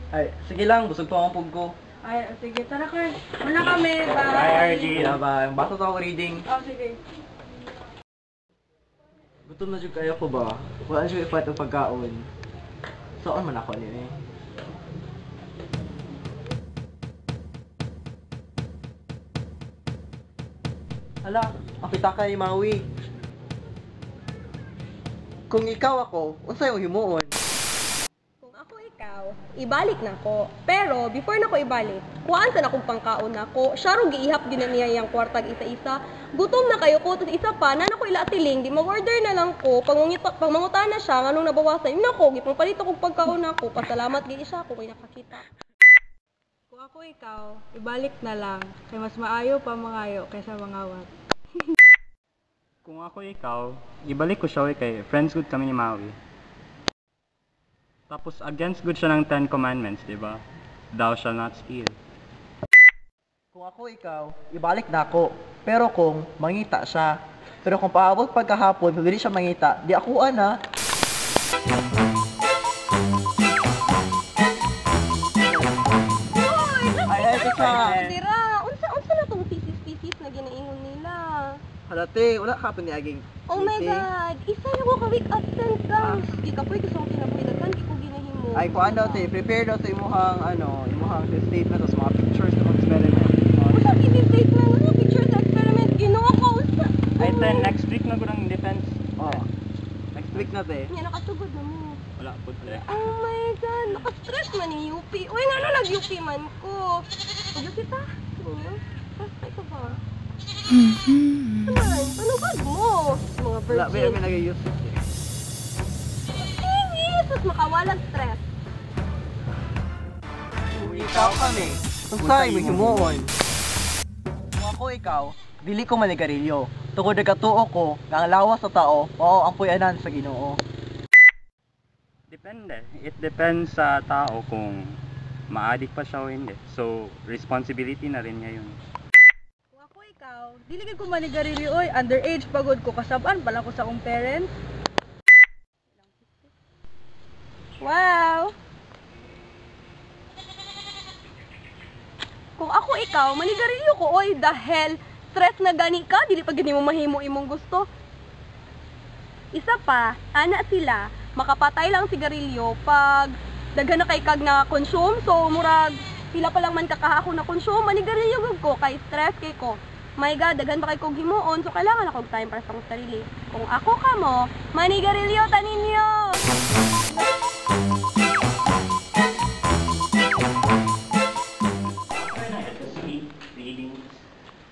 Ay, sige lang, busog pa ang pug ko. Ay, sige, tara Carl. Muna kami, bye. Bye, RG. Bye. Basta ako reading. Oh, sige. Gutom na jud kayo ko ba? Wala jud ipat ang pagkaon. Saan man ako ni eh. Hala, apita kay Maui. Kung ikaw ako, unsay imong himuon? Kung ako ikaw, ibalik na ko. Pero before na ko ibalik, kuhaan sa akong pangkaon na ko. Siya ro giihap gyud na niya yang kwartag isa-isa. Gutom na kayo ko, tapos isa pa na ko ilatiling, di ma-order na lang ko. Pag mangutan na siya nganong nabawasan, yun ako, gipang palito kog pagkaon nako. Pasalamat gyud siya ko kay nakakita. Kung ako ikaw, ibalik na lang. Kaya mas maayo pa mangayo kaysa mangawat. Kung ako ikaw, ibalik ko siya kay friends good kami ni Maui. Tapos against good siya ng 10 commandments, di ba? Thou shall not steal. Kung ako ikaw, ibalik na ako. Pero kung mangita siya, pero kung paabot pagkahapon, kung hindi siya mangita, di ako na. Ay, teka. Dira, unsa na tong pieces na ginaingon nila? Halate, wala ka pa ni aging. Oh my God! Isa na ko ka-week absent lang. Di ka pwede gusto kong kinabuhidagan, di ko ginahimo. Ay, kung ano, te, prepare daw sa imuhang, imuhang statement sa mga pictures ng experiment. Unsa kini statement? Unsa pictures sa experiment? Ginawa ko, unsa? Ay, then next week na ko ng defense. Oh. Next week na, te. Nga, nakatugod na mo. Wala po direct. Oh my God! Nakastress man yung UP. Uy, nga na nag-UP man ko. Huwag kita. Stress pa ito ba? Ay, panugod mo. Mga Wala, may virgin. nag-use. Inis! Mas makawalag stress. Kung ikaw kami, kung sa'yo mo himuon. Kung ako ikaw, dili ko manigarilyo. Tungkol nagkatuo ko, nga ang lawas sa tao, oo ang puyanan sa Ginoo. Depende. It depends sa tao kung ma-addict pa siya o hindi. So, responsibility na rin niya yun. Kung ako ikaw, dili gid ko manigarilyo oy, underage pagod ko kasabaan pala ko sa akong parents. Wow! Kung ako ikaw, manigarilyo ko, oy, dahil stress na gani ka, dili pa gani mo mahimo imong gusto. Isa pa, ana sila, makapatay lang sigarilyo pag daghan na kay kag na consume, so murag pila pa lang man kakahako na consume, manigarilyo gud ko kay stress kay ko. My God, daghan pa kay kog himuon, so kailangan ako time para sa akong sarili. Kung ako kamo, manigarilyo ta ninyo.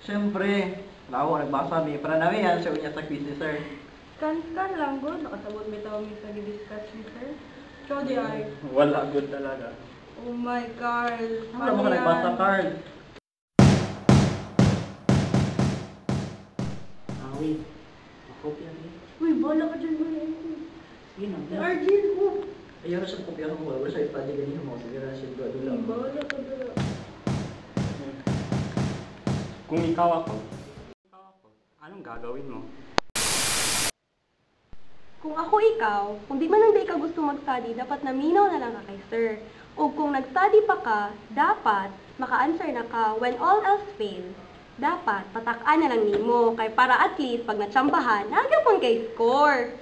Siyempre, lawa nagbasa mi para namin yan siya unya sa quiz ni sir. Kan lang gud, nakasabot bitaw mi sa gidiscuss ni sir. So di ay. Wala good talaga. Oh my Carl. Ano mo ka nagbasa, Carl? Wait. Makopya niya. Uy, bala ka dyan mo. Sige na. Argil ko. Ayaw na siyang kopya mo. Wala siya ipadya ganyan mo. Sige na siya gado lang. Bala ka dyan. Kung ikaw ako, anong gagawin mo? Kung ako ikaw, kung di man lang di ka gusto mag-study, dapat naminaw na lang ka kay sir. O kung nag-study pa ka, dapat maka-answer na ka when all else fails. Dapat patak-an na lang nimo kay para at least pag natsambahan, nagyapon kay score.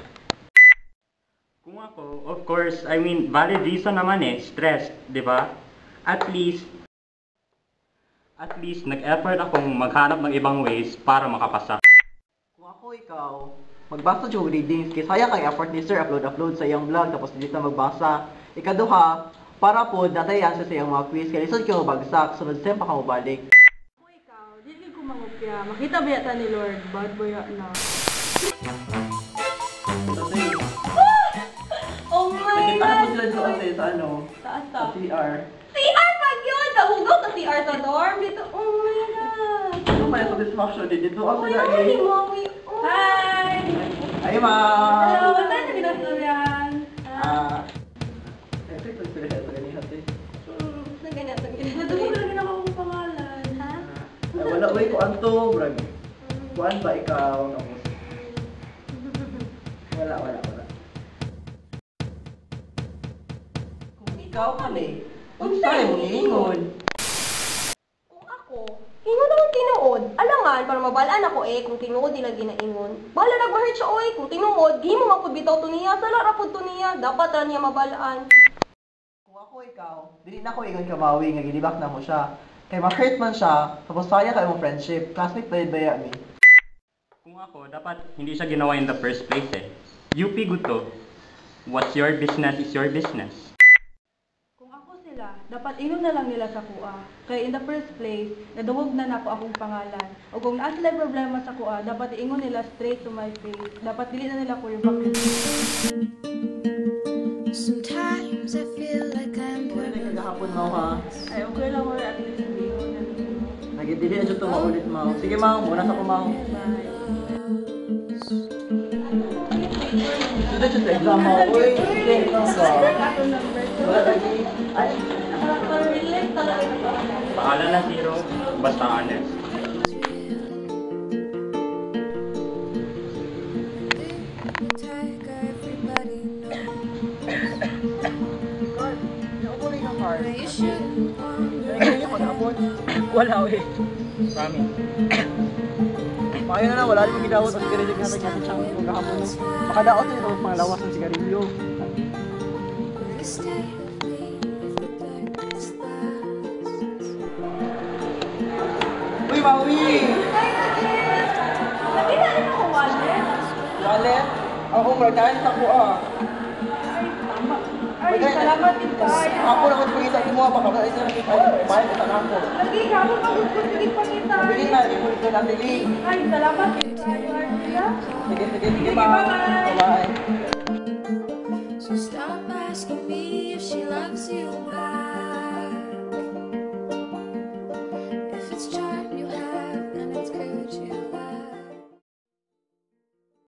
Kung ako, of course, I mean, valid reason naman stress, di ba? At least, nag-effort akong maghanap ng ibang ways para makapasa. Kung ako ikaw, magbasa siya og readings kay sayang kay effort ni sir upload sa iyang vlog tapos dito magbasa. Ikaduha, para po natayan sa iyang mga quiz kay lisod kayo bagsak sunod sem pa ka mobalik. Kung ikaw, dili ko mangupya. Makita ba yata ni Lord? Bad boy na. Oh my Nakita mo God! sila doon sa ano? Taas Sa ta. CR. CR pag yun! Nahugaw sa CR sa dorm. Dito, oh my God! Ano may satisfaction dito ako Oh, sila naman ni eh. Mommy. Hi! Ay ma'am. Hello, ba't tayo sa binastoryan? Ito sila sa ganihan eh. Sa ganyan, sa ganyan. Natubo ko lang ako kung pangalan. Ha? Wala uy ko anto, brag. Kuan ba ikaw no? Wala. Kung ikaw kami, Unsa imong giingon? Kung ako, ingon naman tinuod. Alangan, para mabalaan ako kung tinuod nila ginaingon. Bala nagmahit siya kung tinuod, di mo mapabitaw to niya, sa larapod to niya, dapat ra niya mabalaan. Kung ako ikaw, dili na ko ingon ka mawi nga gilibak na mo siya. Kay ma-hurt man siya, tapos saya ka imong friendship. Classmate pa yun ba mi? Kung ako, dapat hindi siya ginawa in the first place eh. UP good to. What's your business is your business. Kung ako sila, dapat inom na lang nila sa kuha. Kaya in the first place, naduwag na nako akong pangalan. O kung naa sila problema sa kuha, dapat iingon nila straight to my face. Dapat dili na nila ko yung Sometimes I feel like I'm Wala na kagahapon mo ha. Ay, okay lang or at least hindi ko na. Nagidili na dyan ito maulit mo. Sige mau, muna sa kumaw. Sudah dyan sa exam mo. Uy, sige, exam ka. Wala lagi. Ay, Nakaka-relate talaga ito. Paalam na zero, basta honest. tiger, everybody naukuloy ng car. where you shouldn't wander. Nagiging niya paghapon. Wala eh. Promise. Makayo na lang, wala rin magidawat ang sigarilyo nga natin siyang paghapon. Makadaot na ito mga lawas ng sigarilyo. Will you stay with me if the darkness lasts? Uy, Maui! Nakita rin ako, wallet. Wallet? Ako, magkain sa kuha. Ay, salamat din tayo. Ako na kung pagkita mo, baka ba ito nakita ay bayan ka na ako. Lagi ka ako mag-usig pakita. Bigyan na, ipon ko natin eh. Ay, salamat din tayo, Artia. Sige, bye. Bye. So stop asking me if she loves you back.